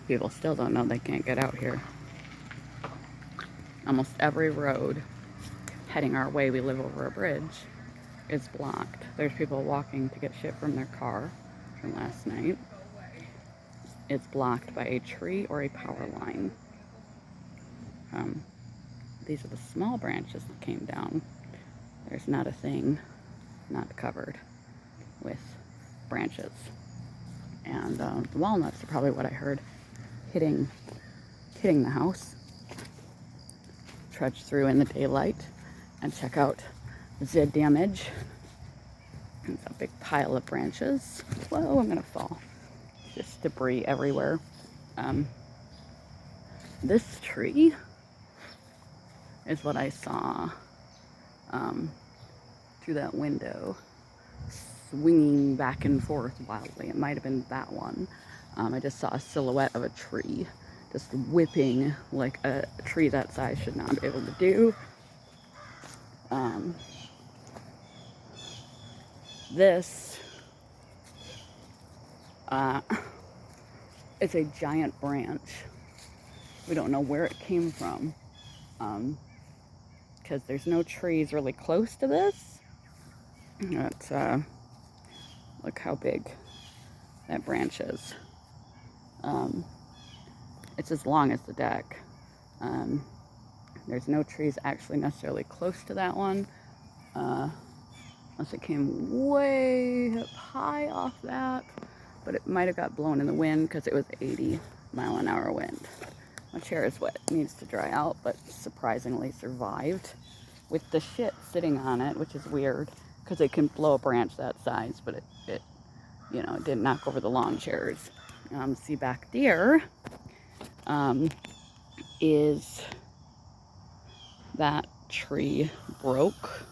People still don't know they can't get out here. Almost every road heading our way, we live over a bridge, is blocked. There's people walking to get shit from their car from last night. It's blocked by a tree or a power line. These are the small branches that came down. There's not a thing not covered with branches. And the walnuts are probably what I heard hitting the house. Trudge through in the daylight and check out the damage. It's a big pile of branches. Whoa, I'm gonna fall. Just debris everywhere. This tree is what I saw through that window, swinging back and forth wildly. It might have been that one. I just saw a silhouette of a tree just whipping like a tree that size should not be able to do. This it's a giant branch. We don't know where it came from because there's no trees really close to this. But look how big that branch is. It's as long as the deck. There's no trees actually necessarily close to that one. Unless it came way up high off that, but it might have got blown in the wind because it was 80-mile-an-hour wind. My chair is wet, it needs to dry out, but surprisingly survived with the shit sitting on it, which is weird because it can blow a branch that size, but it you know, it didn't knock over the lawn chairs. See back there is that tree broke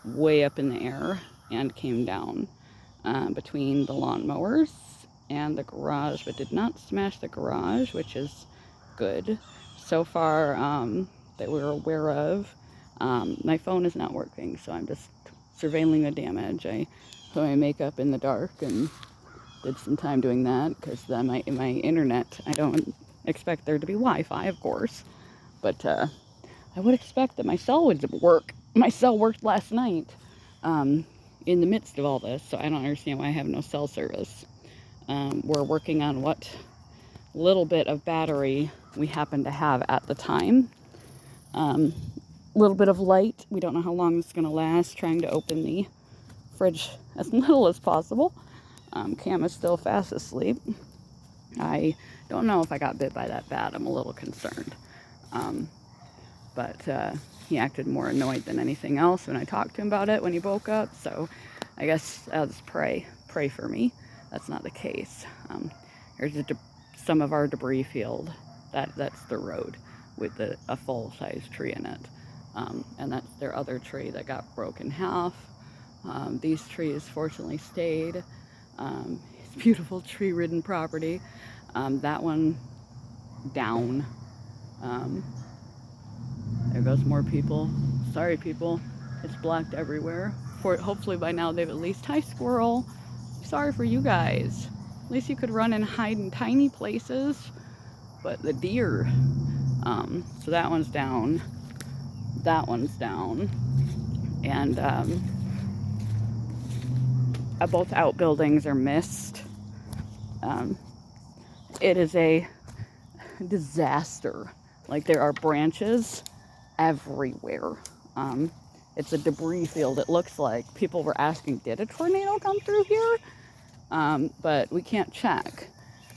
way up in the air and came down between the lawnmowers and the garage, but did not smash the garage, which is good so far that we're aware of. My phone is not working, so I'm just surveilling the damage. I put my makeup in the dark and did some time doing that because my internet, I don't expect there to be Wi-Fi, of course, but I would expect that my cell would work. My cell worked last night in the midst of all this, so I don't understand why I have no cell service. We're working on what little bit of battery we happen to have at the time. Little bit of light. We don't know how long it's going to last. Trying to open the fridge as little as possible. Cam is still fast asleep. I don't know if I got bit by that bat. I'm a little concerned. But he acted more annoyed than anything else when I talked to him about it when he woke up. So I guess I'll just pray for me. That's not the case. Here's some of our debris field. That's the road with a full-size tree in it. And that's their other tree that got broken in half. These trees fortunately stayed. It's beautiful tree-ridden property. That one down. There goes more people. Sorry, people. It's blocked everywhere. Hopefully by now they've at least... Hi, squirrel. Sorry for you guys. At least you could run and hide in tiny places. But the deer... so that one's down. That one's down. And both outbuildings are missed. It is a disaster. Like, there are branches everywhere. It's a debris field, it looks like. People were asking, did a tornado come through here? But we can't check.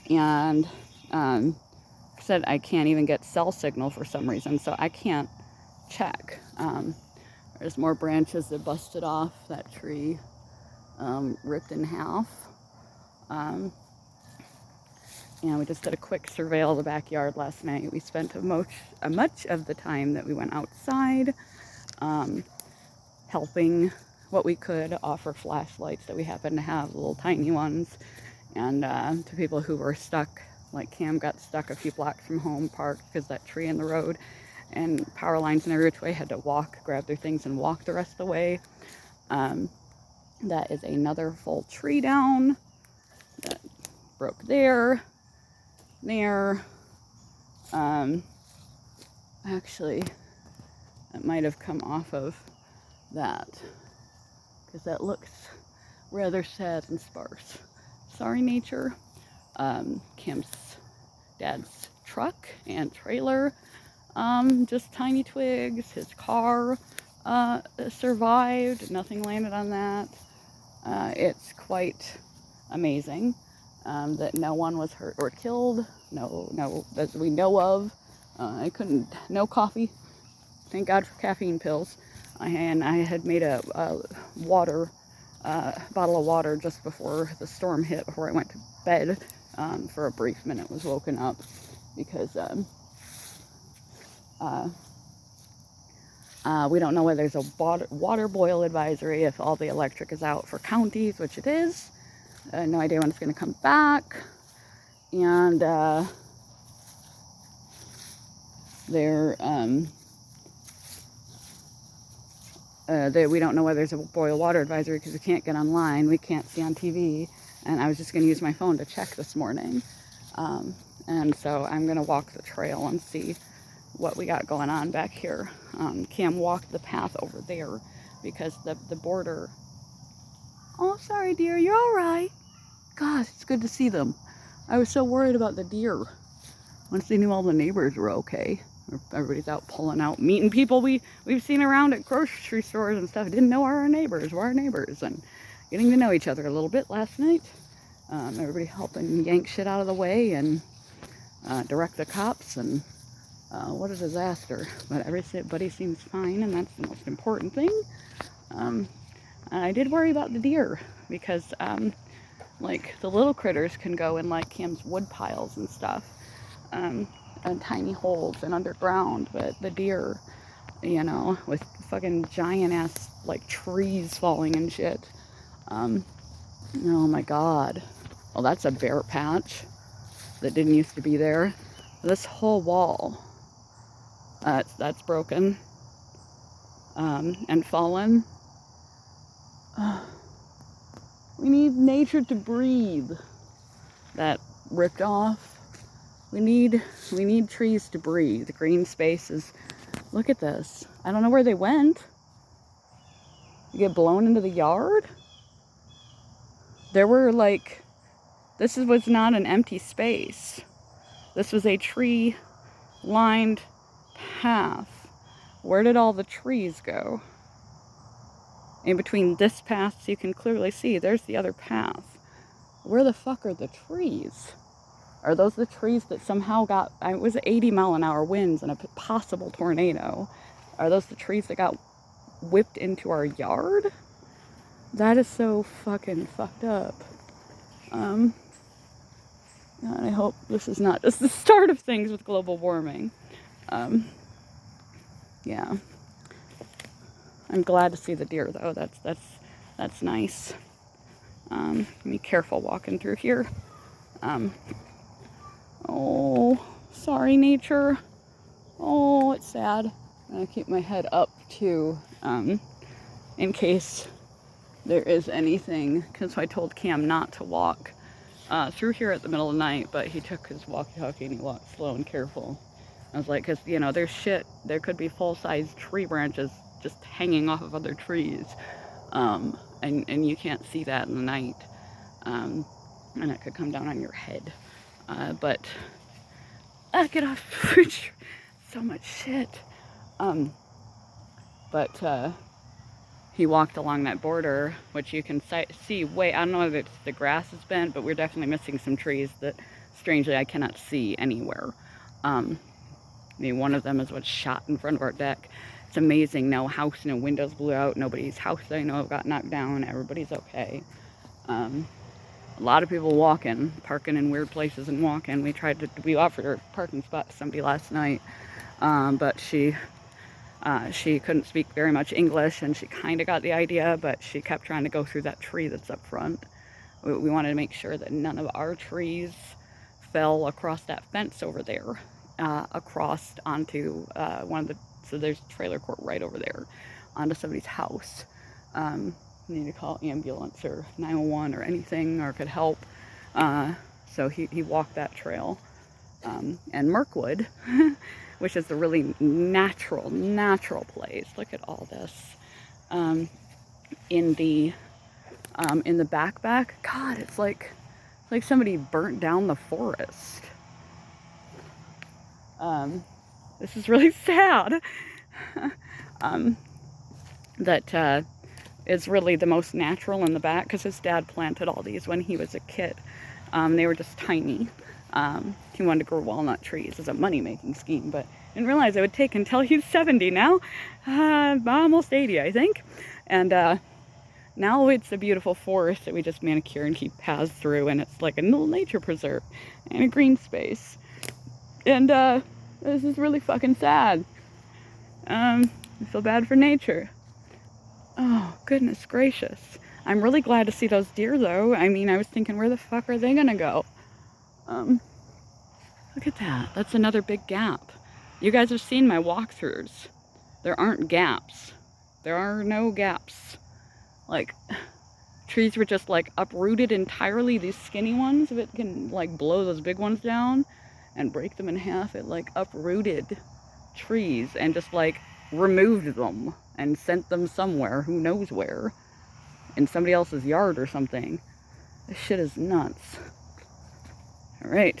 And said I can't even get cell signal for some reason, so I can't check. There's more branches that busted off that tree, ripped in half. And we just did a quick surveil of the backyard last night. We spent much of the time that we went outside, helping what we could, offer flashlights that we happen to have, little tiny ones, and to people who were stuck, like Cam got stuck a few blocks from home, parked because that tree in the road, and power lines in every which way, had to walk, grab their things and walk the rest of the way. That is another full tree down that broke there. there. Actually, it might have come off of that because that looks rather sad and sparse. Sorry, nature. Cam's dad's truck and trailer, just tiny twigs. His car survived. Nothing landed on that. It's quite amazing that no one was hurt or killed. No, that we know of. No coffee. Thank God for caffeine pills. And I had made a bottle of water just before the storm hit, before I went to bed. For a brief minute, was woken up because we don't know whether there's a water boil advisory if all the electric is out for counties, which it is. No idea when it's going to come back. And we don't know whether there's a boil water advisory because we can't get online, we can't see on TV, and I was just going to use my phone to check this morning. And so I'm going to walk the trail and see what we got going on back here. Cam walked the path over there because the border... Oh, sorry, dear, you're all right. God, it's good to see them. I was so worried about the deer. Once they knew all the neighbors were okay. Everybody's out pulling out, meeting people we've seen around at grocery stores and stuff. Didn't know our neighbors were our neighbors, and getting to know each other a little bit last night. Everybody helping yank shit out of the way and direct the cops, and what a disaster. But everybody seems fine, and that's the most important thing. I did worry about the deer because like the little critters can go in like Cam's wood piles and stuff, and tiny holes and underground, but the deer, you know, with fucking giant ass like trees falling and shit. Oh my God. Well, that's a bear patch that didn't used to be there. This whole wall, that's broken and fallen. We need nature to breathe. That ripped off. We need trees to breathe. Green spaces. Look at this. I don't know where they went. You get blown into the yard? There were like, was not an empty space. This was a tree-lined path. Where did all the trees go? In between this path, so you can clearly see, there's the other path. Where the fuck are the trees? Are those the trees that somehow got, it was 80-mile-an-hour winds and a possible tornado. Are those the trees that got whipped into our yard? That is so fucking fucked up. And I hope this is not just the start of things with global warming. Yeah. I'm glad to see the deer though. That's nice. Be careful walking through here. Oh, sorry, nature. Oh, it's sad. I keep my head up too, in case there is anything, because I told Cam not to walk through here at the middle of the night, but he took his walkie-talkie and he walked slow and careful. I was like, because, you know, there's shit. There could be full-size tree branches just hanging off of other trees, and you can't see that in the night, and it could come down on your head. But get off so much shit. But he walked along that border, which you can see way, I don't know if it's the grass is bent, but we're definitely missing some trees that strangely I cannot see anywhere. I mean, one of them is what's shot in front of our deck. It's amazing. No house, no windows blew out. Nobody's house that I know of got knocked down. Everybody's okay. A lot of people parking in weird places and walking. We offered her a parking spot to somebody last night, but she couldn't speak very much English, and she kind of got the idea, but she kept trying to go through that tree that's up front. We wanted to make sure that none of our trees fell across that fence over there, across onto so there's a trailer court right over there, onto somebody's house. You need to call ambulance or 911 or anything, or could help. So he walked that trail. and Mirkwood, which is a really natural place. Look at all this. In the back. God, it's like somebody burnt down the forest. This is really sad. That is really the most natural in the back, because his dad planted all these when he was a kid. They were just tiny. He wanted to grow walnut trees as a money-making scheme, but didn't realize it would take until he's 70 now. Almost 80, I think. And now it's a beautiful forest that we just manicure and keep paths through, and it's like a little nature preserve and a green space. And this is really fucking sad. I feel bad for nature. Oh, goodness gracious. I'm really glad to see those deer, though. I mean, I was thinking, where the fuck are they gonna go? Look at that. That's another big gap. You guys have seen my walkthroughs. There aren't gaps. There are no gaps. Like, trees were just, like, uprooted entirely. These skinny ones, if it can, like, blow those big ones down and break them in half, it, like, uprooted trees and just, like, removed them and sent them somewhere, who knows where, in somebody else's yard or something. This shit is nuts. All right.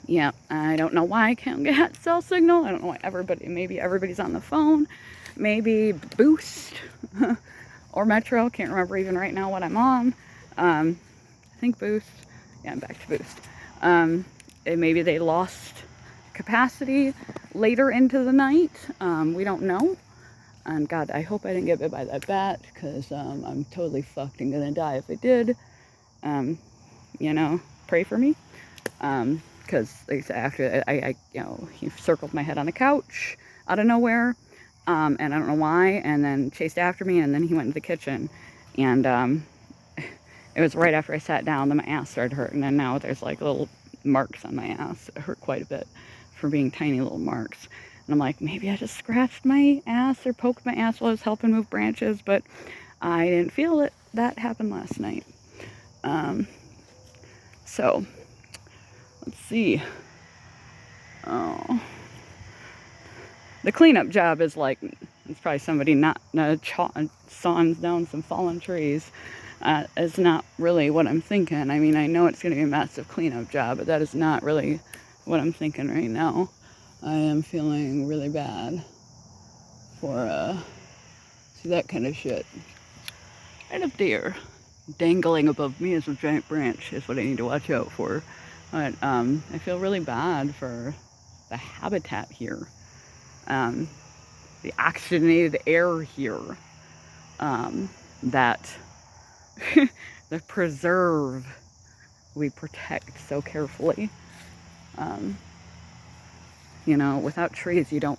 Yeah, I don't know why I can't get cell signal. I don't know why maybe everybody's on the phone. Maybe Boost or Metro. Can't remember even right now what I'm on. I think Boost. Yeah, I'm back to Boost. And maybe they lost capacity later into the night. We don't know. And God, I hope I didn't get bit by that bat, because I'm totally fucked and gonna die if I did. You know, pray for me. Because like I said, after I he circled my head on the couch out of nowhere, and I don't know why, and then chased after me, and then he went into the kitchen, and it was right after I sat down that my ass started hurting, and now there's like little marks on my ass. It hurt quite a bit for being tiny little marks, and I'm like, maybe I just scratched my ass or poked my ass while I was helping move branches, but I didn't feel it. That happened last night. So let's see. Oh, the cleanup job is like, it's probably somebody not sawing down some fallen trees. Is not really what I'm thinking. I mean, I know it's going to be a massive cleanup job, but that is not really what I'm thinking right now. I am feeling really bad for see that kind of shit. Right up there, dangling above me is a giant branch, is what I need to watch out for. But I feel really bad for the habitat here, the oxygenated air here, that the preserve we protect so carefully. You know, without trees, we don't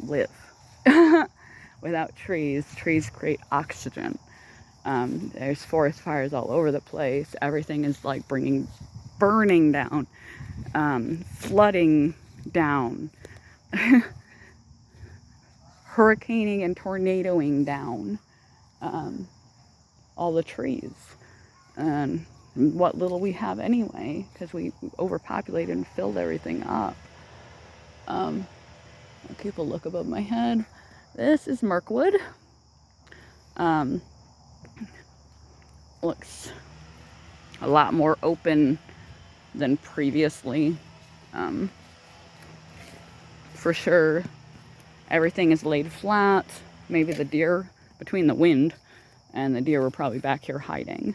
live. Without trees create oxygen. There's forest fires all over the place. Everything is like burning down, flooding down, hurricaning and tornadoing down all the trees. And what little we have anyway, because we overpopulated and filled everything up. I'll keep a look above my head. This is Mirkwood. Looks a lot more open than previously. For sure, everything is laid flat. Maybe the deer, between the wind and the deer, were probably back here hiding.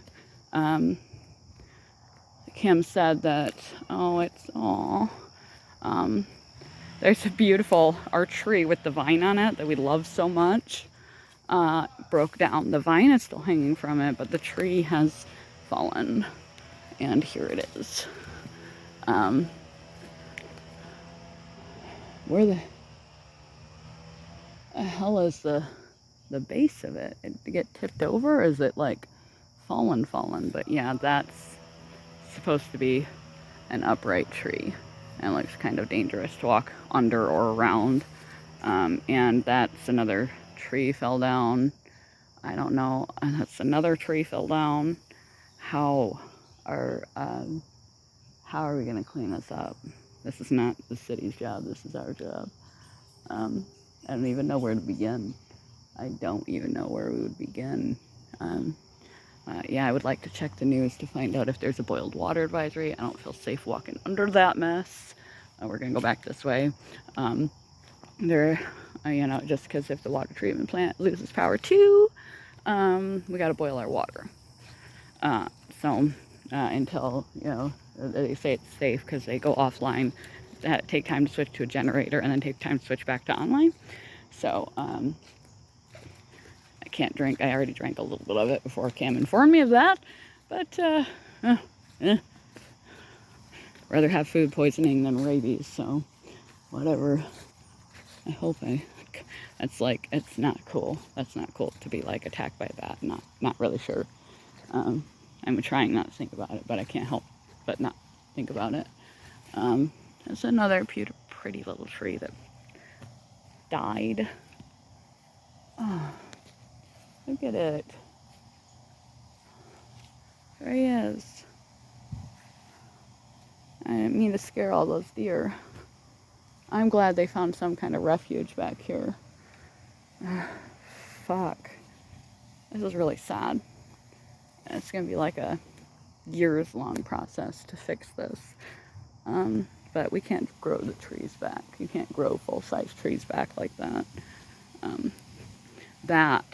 Kim said that, there's a beautiful, our tree with the vine on it that we love so much, broke down. The vine is still hanging from it, but the tree has fallen. And here it is. Where the hell is the base of it? Did it get tipped over, or is it like fallen? But yeah, that's supposed to be an upright tree, and it looks kind of dangerous to walk under or around. And that's another tree fell down. I don't know. And that's another tree fell down. How how are we going to clean this up? This is not the city's job. This is our job. I don't even know where to begin. I don't even know where we would begin. Yeah, I would like to check the news to find out if there's a boiled water advisory. I don't feel safe walking under that mess. We're going to go back this way. Just because if the water treatment plant loses power too, we got to boil our water. Until, they say it's safe because they go offline, that take time to switch to a generator and then take time to switch back to online. So, I can't drink. I already drank a little bit of it before Cam informed me of that. But, rather have food poisoning than rabies, so whatever. I hope it's not cool. That's not cool to be like attacked by that. Not really sure. I'm trying not to think about it, but I can't help but not think about it. There's another pretty little tree that died. Oh, look at it. There he is. I didn't mean to scare all those deer. I'm glad they found some kind of refuge back here. Fuck. This is really sad. It's going to be like a years-long process to fix this. But we can't grow the trees back. You can't grow full-size trees back like that. That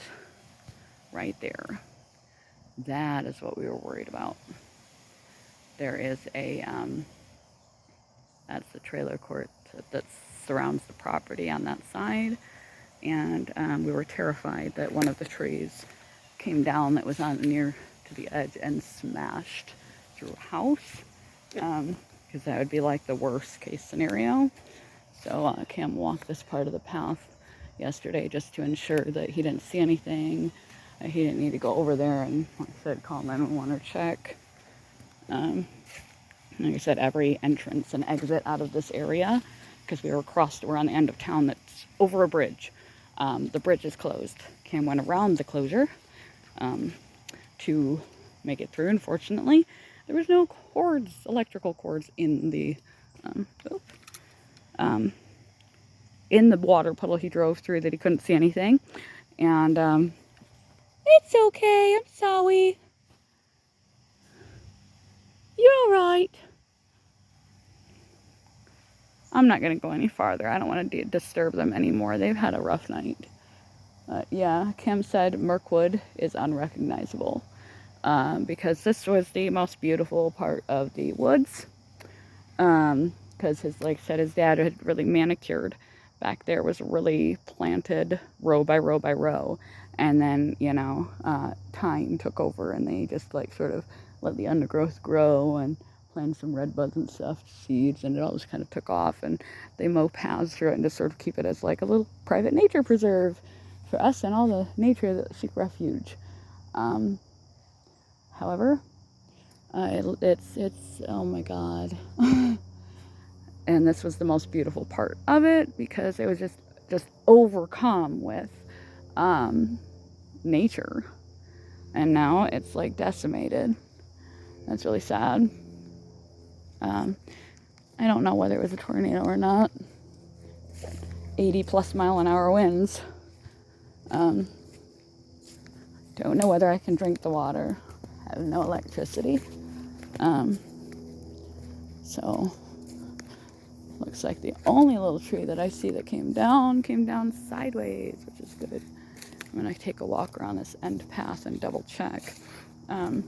right there, that is what we were worried about. There is that's the trailer court that surrounds the property on that side. And we were terrified that one of the trees came down that was on near to the edge and smashed through a house. Because that would be like the worst case scenario. So Cam walked this part of the path yesterday just to ensure that he didn't see anything. He didn't need to go over there and, like I said, call 911 or check. Like I said, every entrance and exit out of this area, because we're on the end of town that's over a bridge. The bridge is closed. Cam went around the closure to make it through. Unfortunately, there was no electrical cords in the water puddle he drove through that he couldn't see anything. And it's okay, I'm sorry. You're all right. I'm not going to go any farther. I don't want to disturb them anymore. They've had a rough night. Yeah, Kim said Mirkwood is unrecognizable because this was the most beautiful part of the woods. Because his dad had really manicured. Back there was really planted row by row by row. And then, time took over and they just sort of let the undergrowth grow and planted some red buds and stuff, seeds, and it all just kind of took off. And they mow paths through it and just sort of keep it as like a little private nature preserve for us and all the nature that seek refuge. However, it's oh my God. And this was the most beautiful part of it because it was just overcome with nature. And now it's decimated. That's really sad. I don't know whether it was a tornado or not. 80 plus mile an hour winds. Don't know whether I can drink the water. I have no electricity. So looks like the only little tree that I see that came down sideways, which is good. I'm gonna take a walk around this end path and double check. I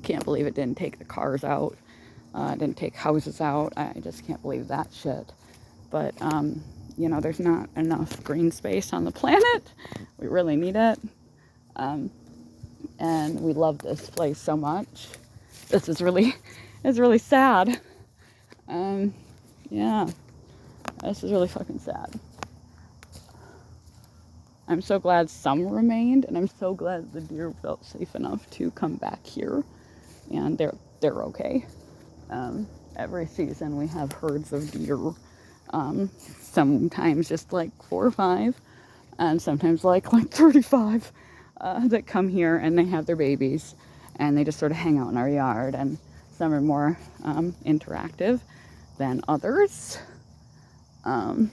can't believe it didn't take the cars out. Didn't take houses out. I just can't believe that shit. But, there's not enough green space on the planet. We really need it. And we love this place so much. This is really sad. Yeah, this is really fucking sad. I'm so glad some remained, and I'm so glad the deer felt safe enough to come back here, and they're okay. Every season we have herds of deer, sometimes just 4 or 5, and sometimes 35 that come here and they have their babies, and they just sort of hang out in our yard, and Some are more interactive than others. And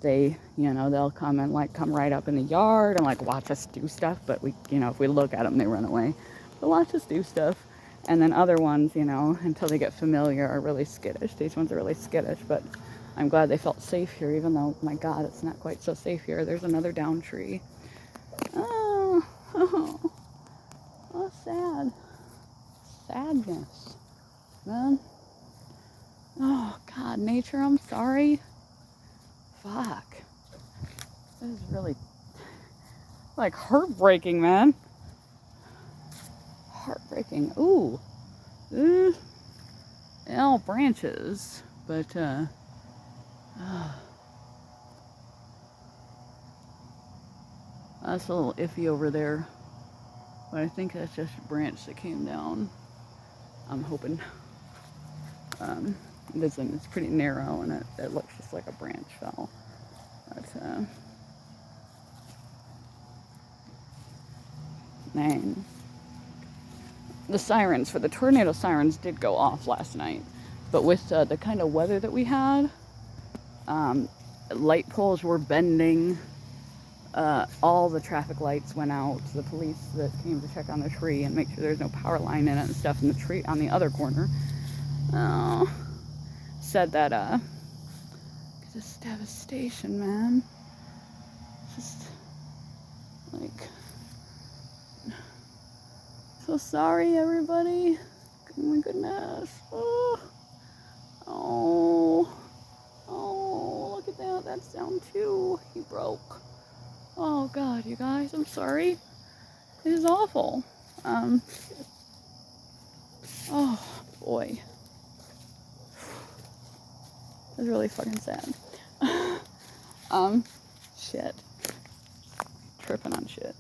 they, they'll come and like come right up in the yard and like watch us do stuff. But we, if we look at them, they run away. They'll watch us do stuff. And then other ones, until they get familiar, are really skittish. These ones are really skittish, but I'm glad they felt safe here, even though, my God, it's not quite so safe here. There's another down tree. Oh, sad. Sadness, man. Oh, God, nature, I'm sorry. Fuck. This is really, like, heartbreaking, man. Heartbreaking. Ooh. All branches, but, that's a little iffy over there. But I think that's just a branch that came down. I'm hoping. It's pretty narrow, and it looks just like a branch fell. But, man. The sirens, for the tornado sirens, did go off last night. But with the kind of weather that we had, light poles were bending. All the traffic lights went out. The police that came to check on the tree and make sure there's no power line in it and stuff in the tree on the other corner said that this devastation, man. Just like, so sorry, everybody. Oh my goodness. Oh, look at that. That's down too. He broke. Oh God, you guys, I'm sorry. It is awful. Oh boy. It's really fucking sad. Shit. Tripping on shit.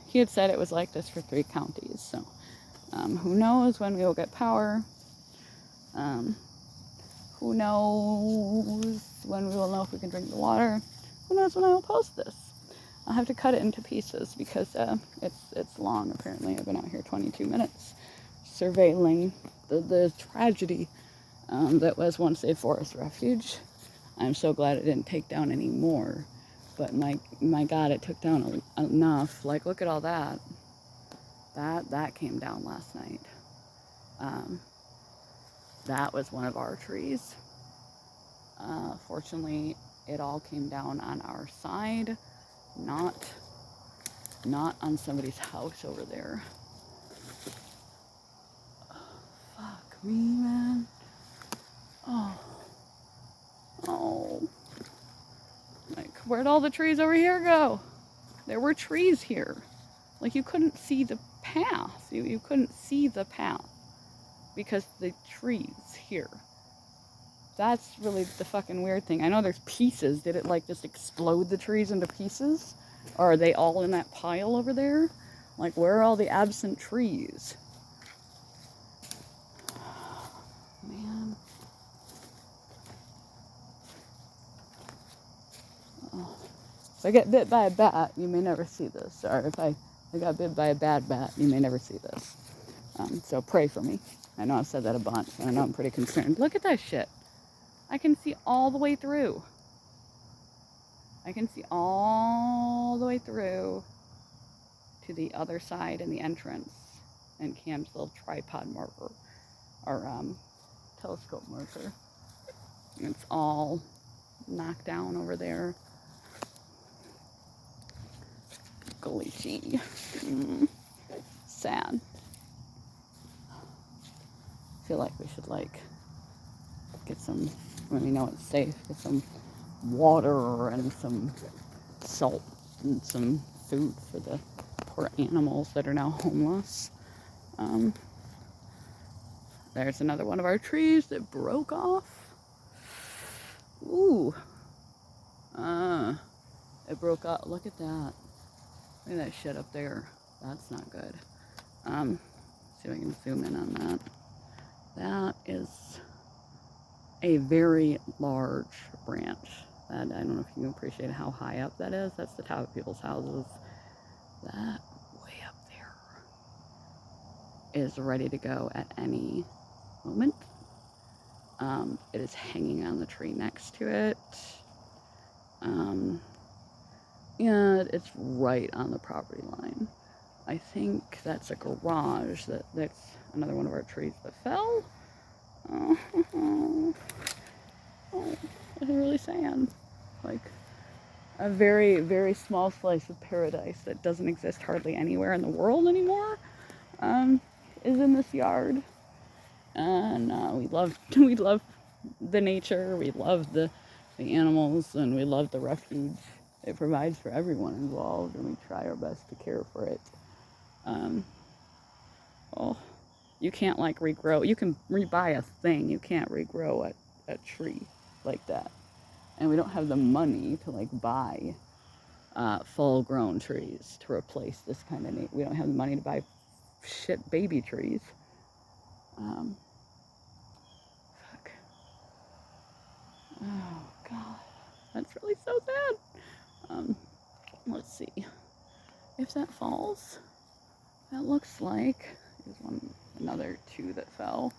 He had said it was like this for 3 counties, so who knows when we will get power. Who knows when we will know if we can drink the water. Who knows when I will post this. I'll have to cut it into pieces because it's long, apparently. I've been out here 22 minutes surveilling the tragedy that was once a forest refuge. I'm so glad it didn't take down any more. But my God, it took down enough. Like, look at all that. That came down last night. That was one of our trees. Fortunately, it all came down on our side, not on somebody's house over there. Oh, fuck me, man. Oh. Like, where'd all the trees over here go? There were trees here. Like, you couldn't see the path. You couldn't see the path because the trees here. That's really the fucking weird thing. I know there's pieces. Did it, like, just explode the trees into pieces? Or are they all in that pile over there? Like, where are all the absent trees? Man. Oh. If I get bit by a bat, you may never see this. Or if I got bit by a bad bat, you may never see this. So pray for me. I know I've said that a bunch, and I know I'm pretty concerned. Look at that shit. I can see all the way through. I can see all the way through to the other side in the entrance and Cam's little tripod marker, or telescope marker. It's all knocked down over there. Golly gee. Sad. I feel like we should, like, get some, when we know it's safe, get some water and some salt and some food for the poor animals that are now homeless. There's another one of our trees that broke off. Ooh. It broke off. Look at that. Look at that shit up there. That's not good. See if I can zoom in on that. That is a very large branch. I don't know if you can appreciate how high up that is. That's the top of people's houses. That way up there is ready to go at any moment. It is hanging on the tree next to it. And it's right on the property line. I think that's a garage. That's another one of our trees that fell. Oh, it's really sad. Like a very, very small slice of paradise that doesn't exist hardly anywhere in the world anymore, is in this yard. And we love the nature. We love the animals, and we love the refuge it provides for everyone involved, and we try our best to care for it. Oh, you can't like regrow. You can rebuy a thing. You can't regrow a tree like that. And we don't have the money to like buy full-grown trees to replace this kind of. We don't have the money to buy shit baby trees. Fuck. Oh God, that's really so sad. Let's see if that falls. That looks like there's another two that fell.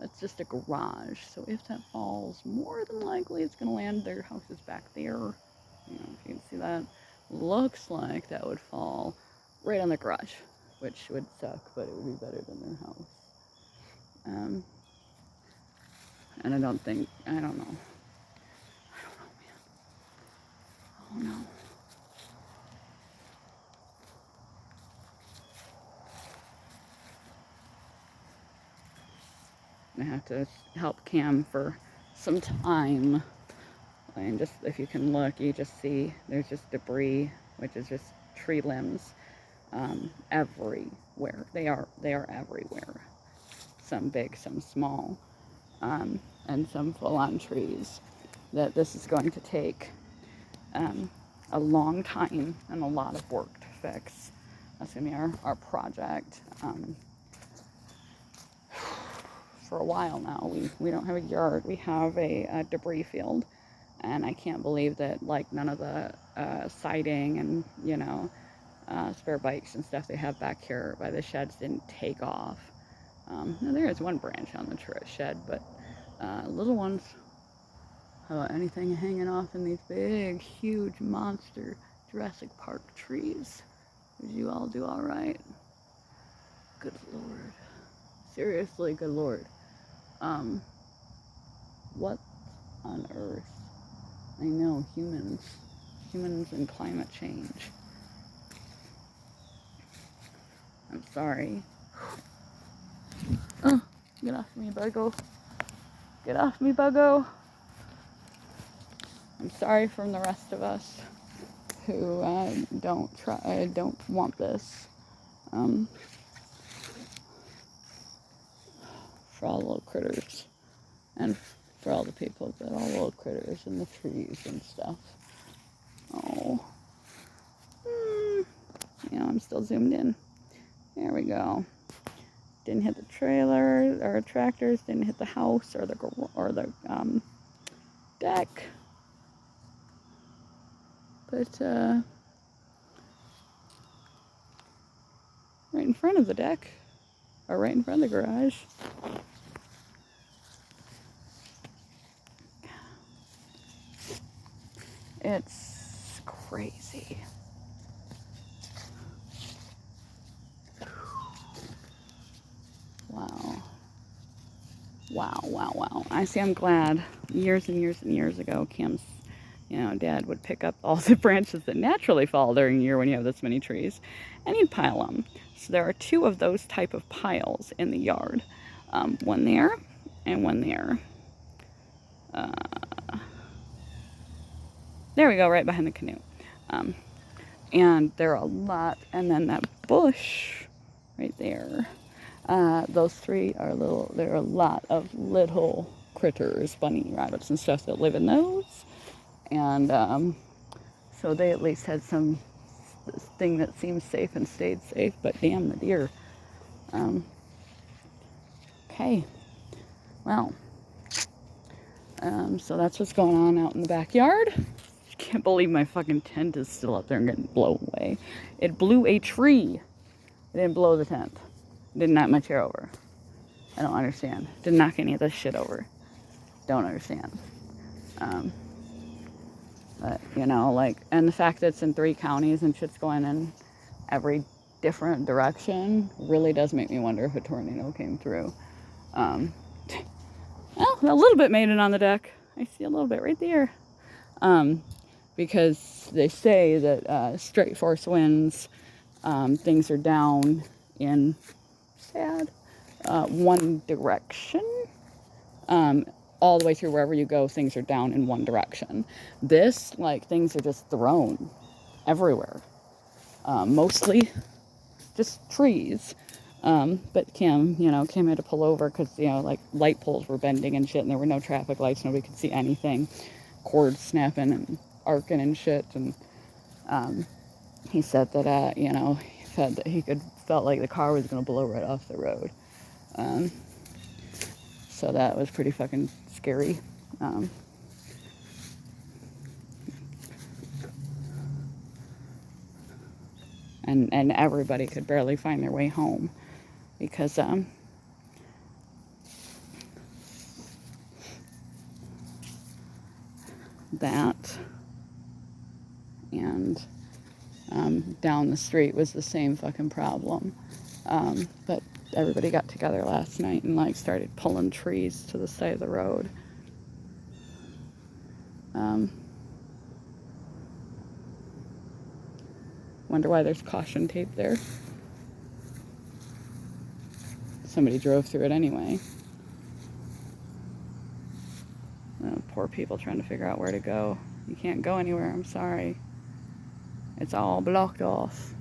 That's just a garage. So if that falls, more than likely it's gonna land. Their house is back there. You know, if you can see that, looks like that would fall right on the garage, which would suck, but it would be better than their house. And I don't know. I don't know, man. Oh no. I have to help Cam for some time. And just, if you can look, you just see there's just debris, which is just tree limbs, everywhere. They are everywhere. Some big, some small, and some full-on trees. That this is going to take a long time and a lot of work to fix. That's gonna be our project. For a while now, we don't have a yard. We have a debris field, and I can't believe that like none of the siding and spare bikes and stuff they have back here by the sheds didn't take off. Now there is one branch on the shed, but little ones. How about anything hanging off in these big, huge monster Jurassic Park trees? Did you all do all right? Good Lord. Seriously, good Lord. What on earth? I know, humans and climate change. I'm sorry. Oh, get off me, buggo. Get off me, buggo. I'm sorry from the rest of us who don't want this. For all the little critters, and for all the people, but all the little critters and the trees and stuff. Oh, I'm still zoomed in. There we go. Didn't hit the trailer or tractors. Didn't hit the house or the deck. But right in front of the deck, or right in front of the garage. It's crazy. Wow. I'm glad years and years and years ago, Cam's, Dad would pick up all the branches that naturally fall during the year when you have this many trees, and he'd pile them. So there are two of those type of piles in the yard. One there and one there. There we go, right behind the canoe. And there are a lot, and then that bush right there. Those three are there are a lot of little critters, bunny rabbits and stuff that live in those. And so they at least had some thing that seemed safe and stayed safe, but damn the deer. Okay, well, So that's what's going on out in the backyard. I can't believe my fucking tent is still up there and getting blown away. It blew a tree. It didn't blow the tent. It didn't knock my chair over. I don't understand. Didn't knock any of this shit over. Don't understand. But, you know, like, and the fact that it's in 3 counties and shit's going in every different direction really does make me wonder if a tornado came through. Well, a little bit made it on the deck. I see a little bit right there. Because they say that straight force winds, things are down in one direction. All the way through wherever you go, things are down in one direction. This, like, things are just thrown everywhere. Mostly just trees. But Kim had to pull over because, like, light poles were bending and shit, and there were no traffic lights. Nobody could see anything. Cords snapping and arcing and shit. And he said that, he felt like the car was going to blow right off the road. So that was pretty fucking scary. And everybody could barely find their way home because that and down the street was the same fucking problem. But everybody got together last night and, like, started pulling trees to the side of the road. Wonder why there's caution tape there. Somebody drove through it anyway. Poor people trying to figure out where to go. You can't go anywhere, I'm sorry. It's all blocked off.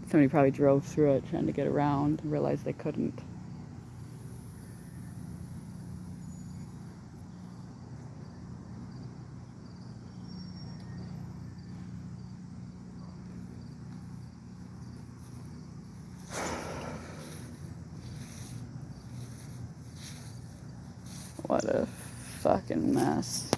Somebody probably drove through it trying to get around and realized they couldn't. What a fucking mess.